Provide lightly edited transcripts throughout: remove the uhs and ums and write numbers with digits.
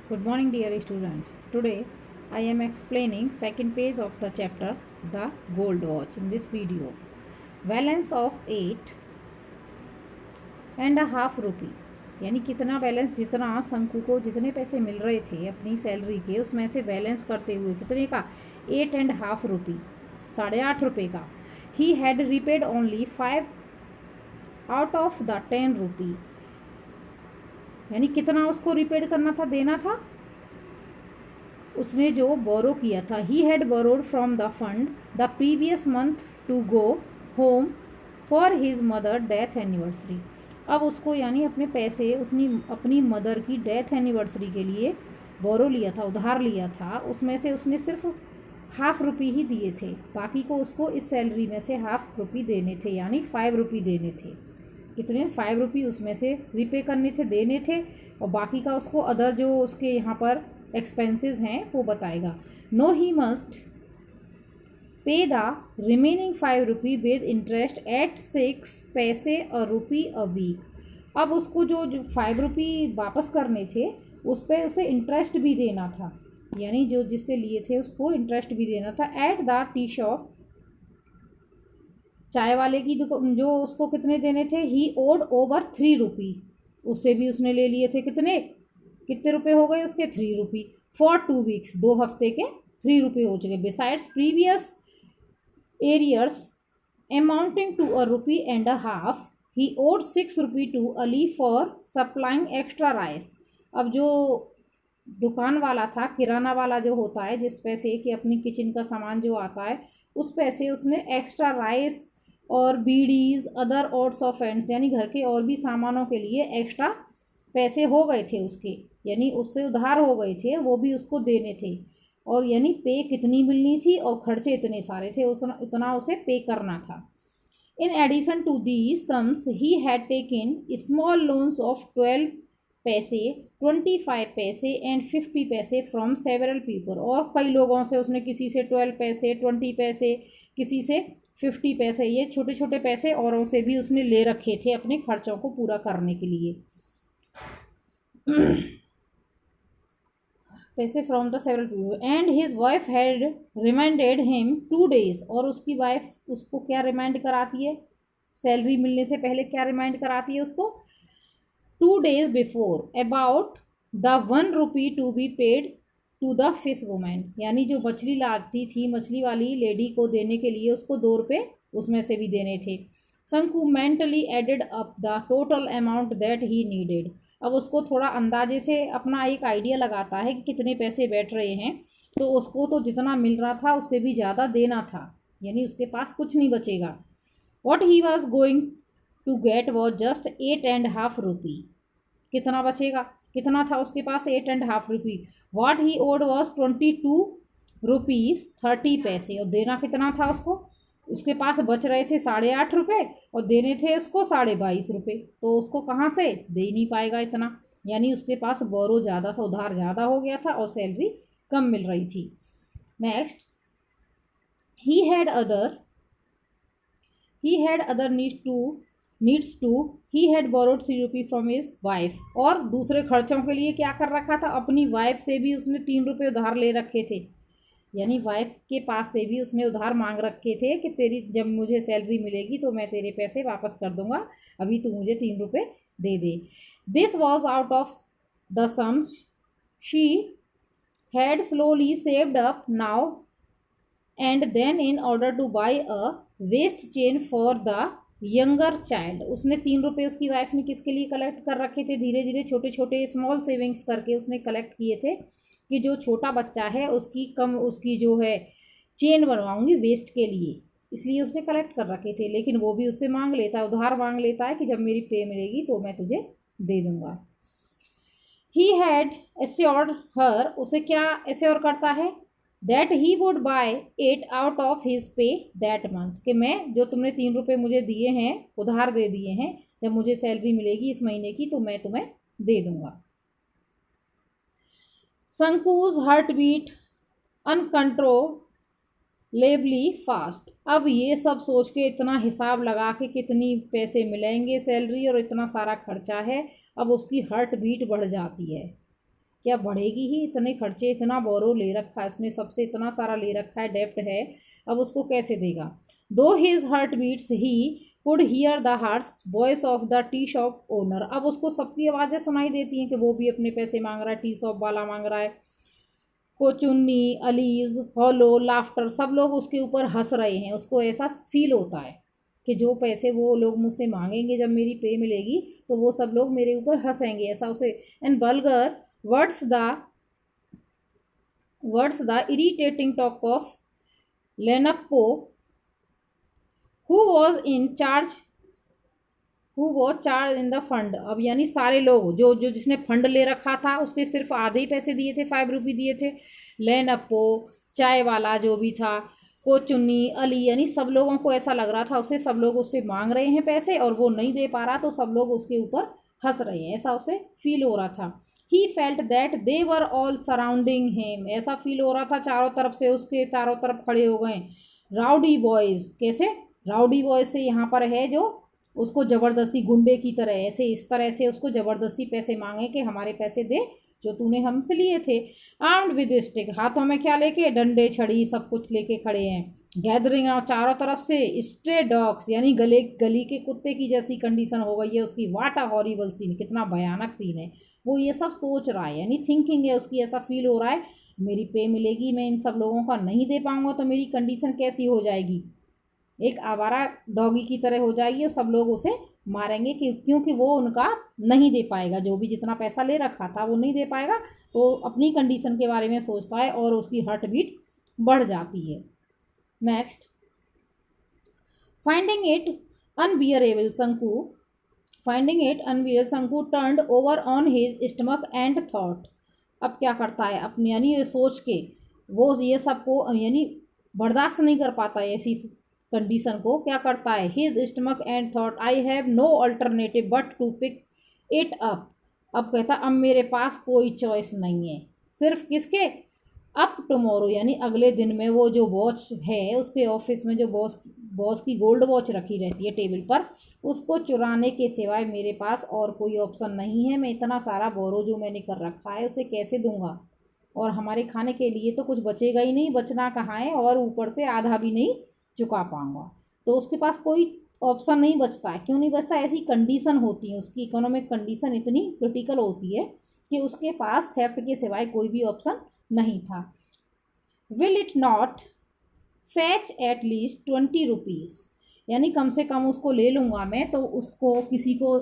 Good morning, dear students. Today I am explaining second page of the chapter The Gold Watch in this video. Balance of 8.5 रुपी, यानी कितना balance, जितना शंकु को जितने पैसे मिल रहे थे अपनी सैलरी के उसमें से बैलेंस करते हुए कितने का 8.5 रुपी, 8.5 रुपये का. He had repaid only 5 out of the 10 रुपी, यानी कितना उसको रिपेड करना था, देना था उसने जो बोरो किया था. He had borrowed from the fund the previous month to go home for his mother death anniversary. अब उसको यानी अपने पैसे उसने अपनी मदर की डेथ एनिवर्सरी के लिए बोरो लिया था, उधार लिया था. उसमें से उसने सिर्फ हाफ रुपी ही दिए थे, बाकी को उसको इस सैलरी में से हाफ रुपी देने थे, यानी 5 रुपी देने थे. कितने 5 रुपी उसमें से रिपे करने थे, देने थे, और बाकी का उसको अदर जो उसके यहाँ पर एक्सपेंसेस हैं वो बताएगा. No he must pay the remaining 5 rupee with interest at 6 paise a rupee a week. अब उसको जो 5 रुपी वापस करने थे उस पर उसे इंटरेस्ट भी देना था, यानी जो जिससे लिए थे उसको इंटरेस्ट भी देना था. एट द टी शॉप, चाय वाले की दुकान, जो उसको कितने देने थे, ही ओड ओवर 3 रुपी, उससे भी उसने ले लिए थे. कितने रुपए हो गए उसके, 3 रुपी. फॉर 2 वीक्स, 2 हफ्ते के 3 रुपये हो चुके. Besides previous arrears amounting to a rupee and a half, he owed 6 rupee to Ali for supplying extra rice. अब जो दुकान वाला था, किराना वाला जो होता है, जिस पैसे कि अपनी किचन का सामान जो आता है उस पैसे उसने एक्स्ट्रा राइस और bidis other odds of ends, यानी घर के और भी सामानों के लिए एक्स्ट्रा पैसे हो गए थे उसके, यानी उससे उधार हो गए थे, वो भी उसको देने थे. और यानी पे कितनी मिलनी थी और खर्चे इतने सारे थे, उतना उसे पे करना था. In addition to these sums he had taken small loans of 12 paise, 25 पैसे एंड 50 पैसे फ्रॉम सेवरल पीपल. और कई लोगों से उसने, किसी से 12 पैसे, 20 पैसे, किसी से 50 पैसे, ये छोटे छोटे पैसे औरों से भी उसने ले रखे थे अपने खर्चों को पूरा करने के लिए. पैसे from the several people. And his wife had reminded him 2 days, और उसकी वाइफ उसको क्या रिमाइंड कराती है, सैलरी मिलने से पहले क्या रिमाइंड कराती है उसको, 2 days before about the 1 rupee to be paid to the fish women, यानी जो मछली लाती थी मछली वाली लेडी को देने के लिए उसको 2 रुपये उसमें से भी देने थे. Shanku mentally added up the total amount that he needed. अब उसको थोड़ा अंदाजे से अपना एक आइडिया लगाता है कि कितने पैसे बैठ रहे हैं, तो उसको तो जितना मिल रहा था उससे भी ज़्यादा देना था, यानी उसके पास कुछ नहीं बचेगा. What he was going to get was just 8.5 rupee. कितना बचेगा, कितना था उसके पास, 8.5 rupee. What he owed was 22 rupees 30 पैसे, और देना कितना था उसको, उसके पास बच रहे थे 8.5 रुपये और देने थे उसको 22.5 रुपये, तो उसको कहाँ से दे ही नहीं पाएगा इतना, यानी उसके पास बोरो ज़्यादा था, उधार ज़्यादा हो गया था और सैलरी कम मिल रही थी. Next, he had other needs too he had borrowed 3 rupee from his wife. और दूसरे खर्चों के लिए क्या कर रखा था, अपनी वाइफ से भी उसने 3 रुपये उधार ले रखे थे, यानी वाइफ के पास से भी उसने उधार मांग रखे थे कि तेरी जब मुझे सैलरी मिलेगी तो मैं तेरे पैसे वापस कर दूंगा, अभी तू मुझे 3 रुपये दे दे. This was out of the sum she had slowly saved up now and then in order to buy a waist chain for the younger child. उसने 3 रुपये उसकी वाइफ ने किसके लिए कलेक्ट कर रखे थे, धीरे धीरे छोटे छोटे स्मॉल सेविंग्स करके उसने कलेक्ट किए थे कि जो छोटा बच्चा है उसकी जो है चेन बनवाऊंगी वेस्ट के लिए, इसलिए उसने कलेक्ट कर रखे थे. लेकिन वो भी उससे मांग लेता है, उधार मांग लेता है कि जब मेरी पे मिलेगी तो मैं तुझे दे दूंगा. ही हैड एश्योर्ड हर, उसे क्या एश्योर करता है, that he would buy it out of his pay that month, कि मैं जो तुमने 3 रुपये मुझे दिए हैं, उधार दे दिए हैं, जब मुझे सैलरी मिलेगी इस महीने की तो मैं तुम्हें दे दूंगा. शंकुज हार्ट बीट अनकंट्रोलेबली फास्ट. अब ये सब सोच के, इतना हिसाब लगा के कितनी पैसे मिलेंगे सैलरी और इतना सारा खर्चा है, अब उसकी हार्ट बीट बढ़ जाती है. क्या बढ़ेगी ही? इतने खर्चे, इतना बोरो ले रखा है उसने, सबसे इतना सारा ले रखा है, डेप्ट है, अब उसको कैसे देगा? Through his heart beats he could hear the harsh voice of the tea shop owner. अब उसको सबकी आवाज़ें सुनाई देती हैं कि वो भी अपने पैसे मांग रहा है, टी शॉप वाला मांग रहा है, कोचुन्नी, अलीज, हॉलो, लाफ्टर, सब लोग उसके ऊपर हंस रहे हैं। उसको ऐसा फील होता है कि जो पैसे वो लोग मुझसे मांगेंगे जब मेरी पे मिलेगी तो वो सब लोग मेरे ऊपर हंसेंगे, ऐसा उसे। And vulgar words the irritating talk of Lenappo who was in charge in the fund. अब यानी सारे लोग, जो जो जिसने फंड ले रखा था उसके सिर्फ आधे ही पैसे दिए थे, 5 रुपये दिए थे। लेनप्पो, चाय वाला जो भी था, कोचुन्नी, अली, यानी सब लोगों को ऐसा लग रहा था उसे, सब लोग उससे मांग रहे हैं पैसे और वो नहीं दे पा रहा, तो सब लोग उसके ऊपर हंस रहे हैं, ऐसा उसे फील हो रहा था। He felt that they were all surrounding him. ऐसा फील हो रहा था चारों तरफ से उसके चारों तरफ खड़े हो गए राउडी बॉयज़। कैसे? राउडी बॉयज़ से यहाँ पर है जो उसको ज़बरदस्ती गुंडे की तरह, ऐसे इस तरह से उसको ज़बरदस्ती पैसे मांगे कि हमारे पैसे दे जो तूने हमसे लिए थे। आर्म्ड विद स्टिक, हाथों में क्या लेके? डंडे, छड़ी, सब कुछ लेके खड़े हैं। गैदरिंग, और चारों तरफ से स्ट्रे डॉग्स, यानी गली के कुत्ते की जैसी कंडीशन हो गई है उसकी। वाट अ हॉरिबल सीन, कितना भयानक सीन है। वो ये सब सोच रहा है, यानी थिंकिंग है उसकी, ऐसा फील हो रहा है मेरी पे मिलेगी, मैं इन सब लोगों का नहीं दे पाऊंगा तो मेरी कंडीशन कैसी हो जाएगी, एक आवारा डॉगी की तरह हो जाएगी और सब लोग उसे मारेंगे क्योंकि वो उनका नहीं दे पाएगा, जो भी जितना पैसा ले रखा था वो नहीं दे पाएगा। तो अपनी कंडीशन के बारे में सोचता है और उसकी हार्ट बीट बढ़ जाती है। Next, finding it unbearable Sanku turned over on his stomach and thought. अब क्या करता है अपनी, यानी ये सोच के वो ये सबको यानी बर्दाश्त नहीं कर पाता है ऐसी कंडीशन को, क्या करता है? His stomach and thought I have no alternative but to pick it up. अब कहता अब मेरे पास कोई चॉइस नहीं है, सिर्फ किसके? अप टुमारो, यानी अगले दिन में वो जो वॉच है उसके ऑफिस में, जो बॉस की गोल्ड वॉच रखी रहती है टेबल पर, उसको चुराने के सिवाय मेरे पास और कोई ऑप्शन नहीं है। मैं इतना सारा बोरो जो मैंने कर रखा है उसे कैसे दूंगा, और हमारे खाने के लिए तो कुछ बचेगा ही नहीं, बचना कहाँ है, और ऊपर से आधा भी नहीं चुका पाऊंगा। तो उसके पास कोई ऑप्शन नहीं बचता है। क्यों नहीं बचता? ऐसी कंडीशन होती है उसकी, इकोनॉमिक कंडीशन इतनी क्रिटिकल होती है कि उसके पास थेफ्ट के सिवाय कोई भी ऑप्शन नहीं था। Will it not fetch at least 20 rupees, यानी कम से कम उसको ले लूँगा मैं तो उसको किसी को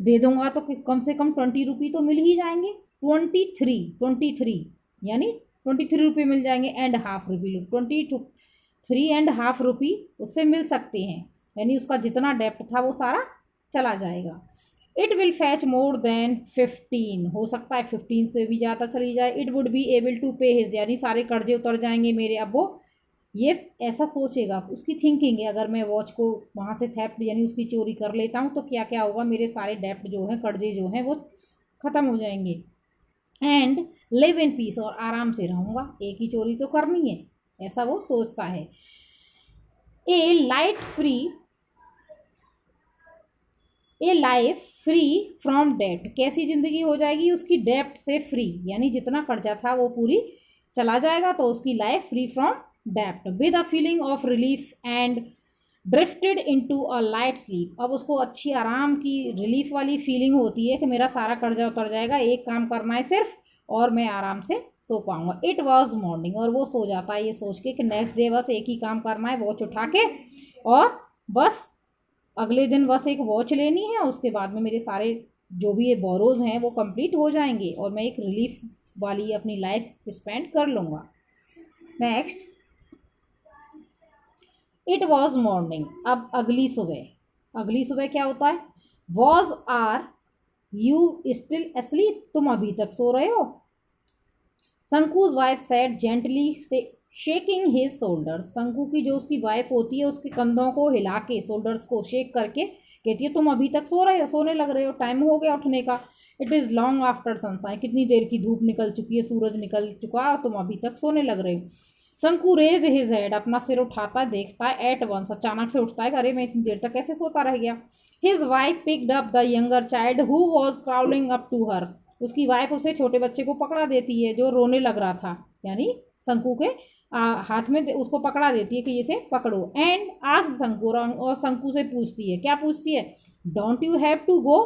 दे दूँगा तो कम से कम 20 रुपये तो मिल ही जाएंगे। 23 यानी 23 रुपये मिल जाएंगे एंड हाफ रुपी, 23.5 रुपये उससे मिल सकते हैं, यानी उसका जितना डेप्ट था वो सारा चला जाएगा। It will fetch more than 15, हो सकता है 15 से भी ज़्यादा चली जाए। It would be able to pay his, यानी सारे कर्जे उतर जाएंगे मेरे। अब वो ये ऐसा सोचेगा, उसकी थिंकिंग है अगर मैं वॉच को वहाँ से थेफ्ट यानी उसकी चोरी कर लेता हूँ तो क्या क्या होगा, मेरे सारे डेप्ट जो हैं, कर्जे जो हैं वो ख़त्म हो जाएंगे। एंड लिव इन पीस, और आराम से रहूँगा, एक ही चोरी तो करनी है, ऐसा वो सोचता है। ए लाइफ फ्री फ्रॉम डेप्ट, कैसी ज़िंदगी हो जाएगी उसकी? डेप्ट से फ्री, यानी जितना कर्जा था वो पूरी चला जाएगा, तो उसकी लाइफ फ्री फ्रॉम डेप्ट। With a feeling of relief and drifted into a light sleep, अब उसको अच्छी आराम की रिलीफ वाली फीलिंग होती है कि मेरा सारा कर्जा उतर जाएगा, एक काम करना है सिर्फ और मैं आराम से सो पाऊंगा। इट वॉज मॉर्निंग, और वो सो जाता है ये सोच के कि नेक्स्ट डे बस एक ही काम करना है, वॉच उठा के, और बस अगले दिन बस एक वॉच लेनी है, उसके बाद में मेरे सारे जो भी ये बोरोज हैं वो कंप्लीट हो जाएंगे और मैं एक रिलीफ वाली अपनी लाइफ स्पेंड कर लूँगा। नेक्स्ट, इट वॉज मॉर्निंग, अब अगली सुबह क्या होता है? Was are you still asleep, तुम अभी तक सो रहे हो? संकूज वाइफ सेड जेंटली से शेकिंग हिज शोल्डर्स, शंकु की जो उसकी वाइफ होती है उसके कंधों को हिला के, शोल्डर्स को शेक करके कहती है तुम अभी तक सो रहे हो, सोने लग रहे हो, टाइम हो गया उठने का। It is long after sunshine, कितनी देर की धूप निकल चुकी है, सूरज निकल चुका है और तुम अभी तक सोने लग रहे हो। शंकु रेज हिज हेड, अपना सिर उठाता है, देखता है, एट वंस अचानक से उठता है, अरे मैं इतनी देर तक कैसे सोता रह गया। His wife picked up the younger child who was crawling up to her, उसकी वाइफ उसे छोटे बच्चे को पकड़ा देती है जो रोने लग रहा था, यानी शंकु के हाथ में उसको पकड़ा देती है कि इसे पकड़ो। एंड आस्क शंकु, और शंकु से पूछती है, क्या पूछती है, don't you have to go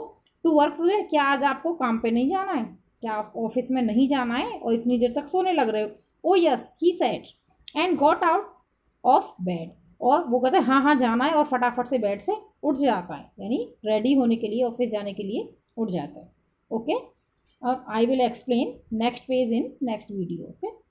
to work today, क्या आज आपको काम पे नहीं जाना है, क्या ऑफिस में नहीं जाना है और इतनी देर तक सोने लग रहे हो। ओ yes he said and got out of bed, और वो कहता है हाँ हाँ जाना है, और फटाफट से बेड से उठ जाता है, यानी रेडी होने के लिए, ऑफिस जाने के लिए उठ जाता है। ओके, अब I will explain next page in next video. Okay.